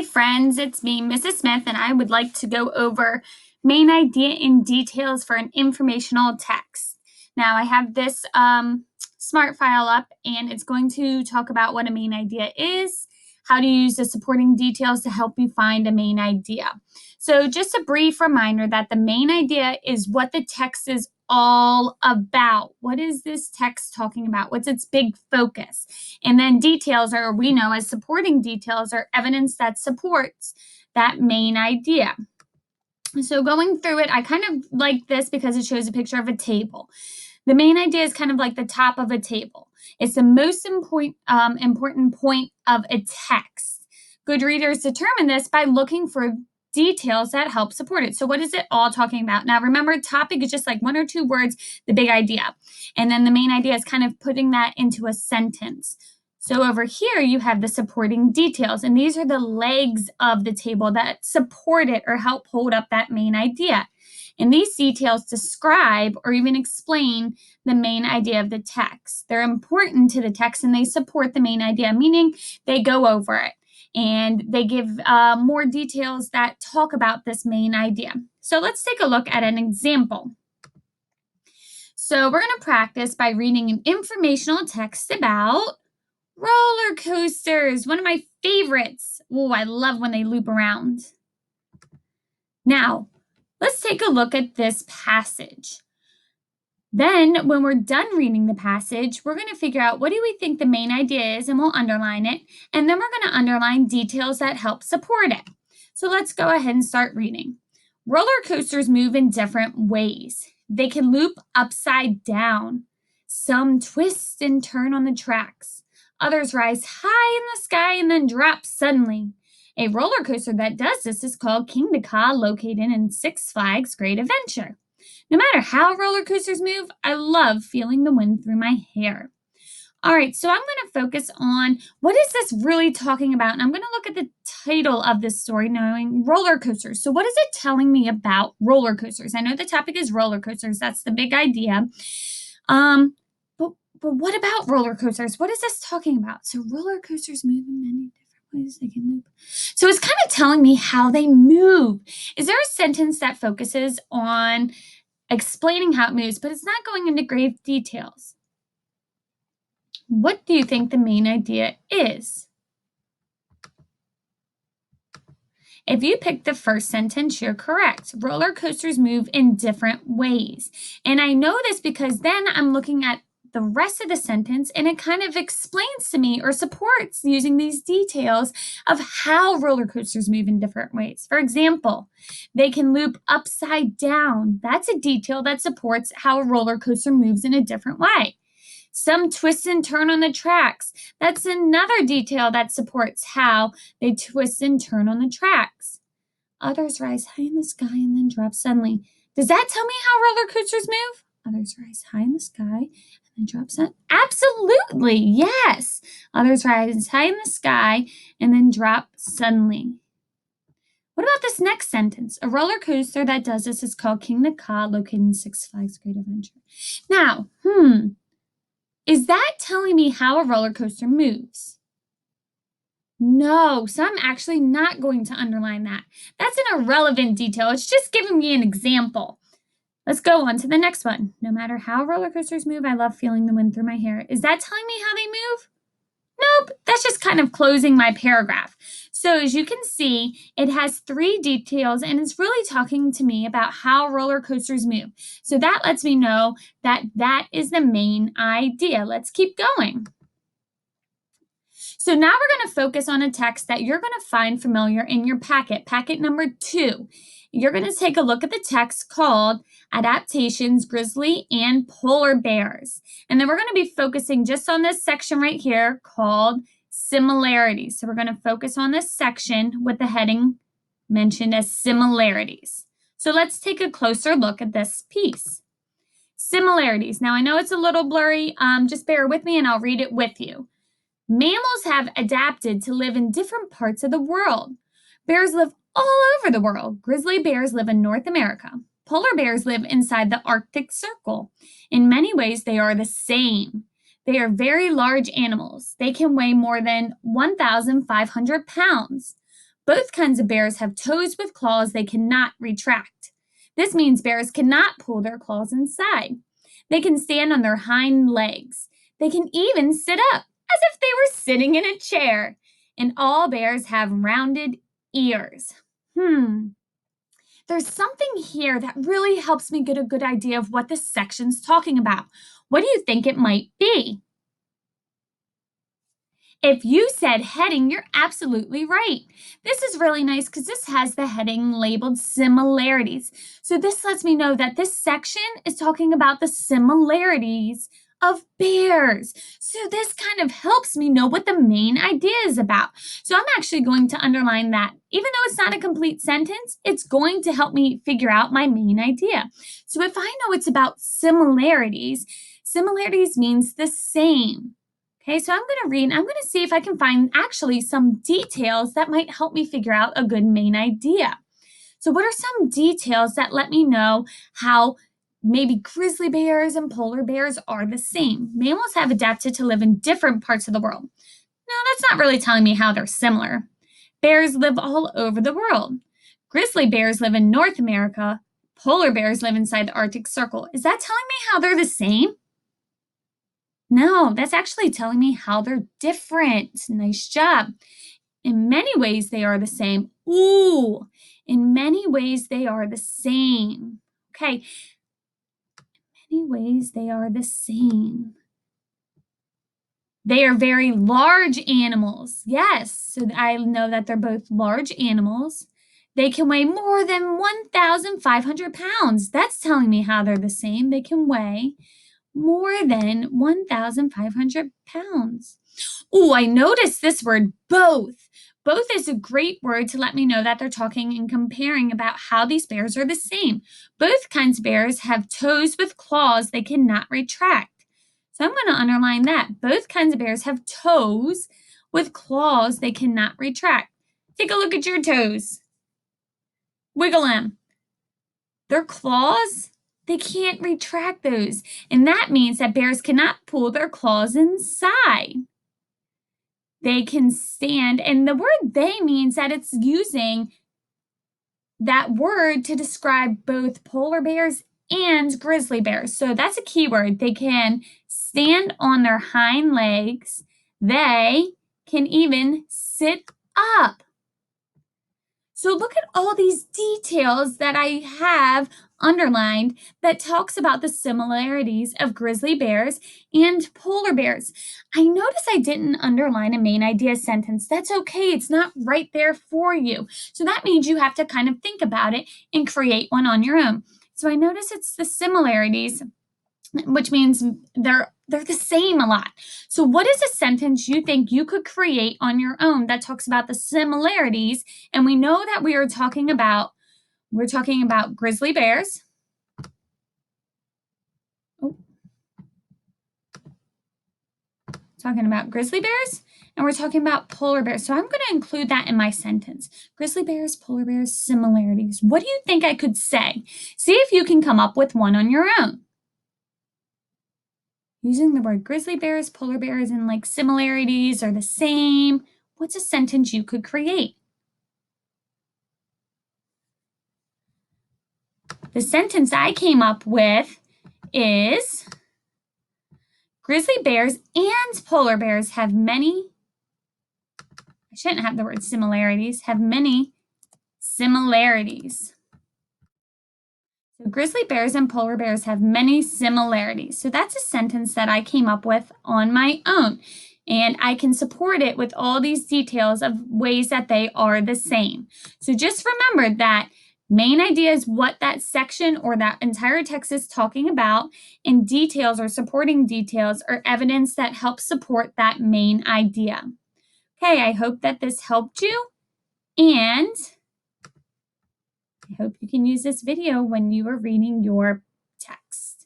Hey friends, it's me, Mrs. Smith, and I would like to go over main idea and details for an informational text. Now I have this smart file up and it's going to talk about what a main idea is, how to use the supporting details to help you find a main idea. So just a brief reminder that the main idea is what the text is all about. What is this text talking about? What's its big focus? And then details, or we know as supporting details, are evidence that supports that main idea. So going through it, I kind of like this because it shows a picture of a table. The main idea is kind of like the top of a table. It's the most important point of a text. Good readers determine this by looking for details that help support it. So what is it all talking about? Now remember, topic is just like one or two words, the big idea. And then the main idea is kind of putting that into a sentence. So over here you have the supporting details, and these are the legs of the table that support it or help hold up that main idea. And these details describe or even explain the main idea of the text. They're important to the text and they support the main idea, meaning they go over it and they give more details that talk about this main idea. So let's take a look at an example. So we're going to practice by reading an informational text about roller coasters, one of my favorites. Oh, I love when they loop around. Now, let's take a look at this passage. Then, when we're done reading the passage, we're going to figure out what do we think the main idea is, and we'll underline it. And then we're going to underline details that help support it. So let's go ahead and start reading. Roller coasters move in different ways. They can loop upside down. Some twist and turn on the tracks. Others rise high in the sky and then drop suddenly. A roller coaster that does this is called King to Ka, located in Six Flags Great Adventure. No matter how roller coasters move, I love feeling the wind through my hair. All right, so I'm going to focus on what is this really talking about? And I'm going to look at the title of this story, knowing roller coasters. So what is it telling me about roller coasters? I know the topic is roller coasters. That's the big idea. But what about roller coasters? What is this talking about? So roller coasters move in many different ways. They can loop. So it's kind of telling me how they move. Is there a sentence that focuses on explaining how it moves, but it's not going into great details? What do you think the main idea is? If you pick the first sentence, you're correct. Roller coasters move in different ways. And I know this because then I'm looking at the rest of the sentence and it kind of explains to me or supports using these details of how roller coasters move in different ways. For example, they can loop upside down. That's a detail that supports how a roller coaster moves in a different way. Some twist and turn on the tracks. That's another detail that supports how they twist and turn on the tracks. Others rise high in the sky and then drop suddenly. Does that tell me how roller coasters move? Others rise high in the sky and then drop suddenly. Absolutely, yes. Others rise high in the sky and then drop suddenly. What about this next sentence? A roller coaster that does this is called King to Ka, located in Six Flags Great Adventure. Now, is that telling me how a roller coaster moves? No, so I'm actually not going to underline that. That's an irrelevant detail. It's just giving me an example. Let's go on to the next one. No matter how roller coasters move, I love feeling the wind through my hair. Is that telling me how they move? Nope, that's just kind of closing my paragraph. So as you can see, it has three details and it's really talking to me about how roller coasters move. So that lets me know that that is the main idea. Let's keep going. So now we're going to focus on a text that you're going to find familiar in your packet number 2. You're going to take a look at the text called Adaptations, Grizzly and Polar Bears. And then we're going to be focusing just on this section right here called Similarities. So we're going to focus on this section with the heading mentioned as Similarities. So let's take a closer look at this piece. Similarities. Now I know it's a little blurry. Just bear with me and I'll read it with you. Mammals have adapted to live in different parts of the world. Bears live all over the world. Grizzly bears live in North America. Polar bears live inside the Arctic Circle. In many ways, they are the same. They are very large animals. They can weigh more than 1,500 pounds. Both kinds of bears have toes with claws they cannot retract. This means bears cannot pull their claws inside. They can stand on their hind legs. They can even sit up as if they were sitting in a chair. And all bears have rounded ears. There's something here that really helps me get a good idea of what this section's talking about. What do you think it might be? If you said heading, you're absolutely right. This is really nice because this has the heading labeled similarities. So this lets me know that this section is talking about the similarities of bears. So this kind of helps me know what the main idea is about. So I'm actually going to underline that. Even though it's not a complete sentence, it's going to help me figure out my main idea. So if I know it's about similarities, similarities means the same. Okay, so I'm going to read and I'm going to see if I can find actually some details that might help me figure out a good main idea. So what are some details that let me know how maybe grizzly bears and polar bears are the same? Mammals have adapted to live in different parts of the world. Now, that's not really telling me how they're similar. Bears live all over the world. Grizzly bears live in North America. Polar bears live inside the Arctic Circle. Is that telling me how they're the same? No, that's actually telling me how they're different. Nice job. In many ways, they are the same. Ooh, in many ways, they are the same. Okay, many ways, they are the same. They are very large animals. Yes, so I know that they're both large animals. They can weigh more than 1,500 pounds. That's telling me how they're the same. They can weigh more than 1,500 pounds. Oh, I noticed this word both. Both is a great word to let me know that they're talking and comparing about how these bears are the same. Both kinds of bears have toes with claws they cannot retract. So I'm going to underline that. Both kinds of bears have toes with claws they cannot retract. Take a look at your toes. Wiggle them. Their claws, they can't retract those. And that means that bears cannot pull their claws inside. They can stand, and the word they means that it's using that word to describe both polar bears and grizzly bears. So that's a key word. They can stand on their hind legs. They can even sit up. So look at all these details that I have underlined that talks about the similarities of grizzly bears and polar bears. I notice I didn't underline a main idea sentence. That's okay. It's not right there for you. So that means you have to kind of think about it and create one on your own. So I notice it's the similarities, which means they're the same a lot. So what is a sentence you think you could create on your own that talks about the similarities? And we know that we're talking about grizzly bears. Oh, talking about grizzly bears, and we're talking about polar bears. So I'm going to include that in my sentence. Grizzly bears, polar bears, similarities. What do you think I could say? See if you can come up with one on your own. Using the word grizzly bears, polar bears, and like similarities are the same. What's a sentence you could create? The sentence I came up with is grizzly bears and polar bears have many, I shouldn't have the word similarities, have many similarities. So grizzly bears and polar bears have many similarities. So that's a sentence that I came up with on my own. And I can support it with all these details of ways that they are the same. So just remember that main idea is what that section or that entire text is talking about, and details or supporting details are evidence that helps support that main idea. Okay, I hope that this helped you, and I hope you can use this video when you are reading your text.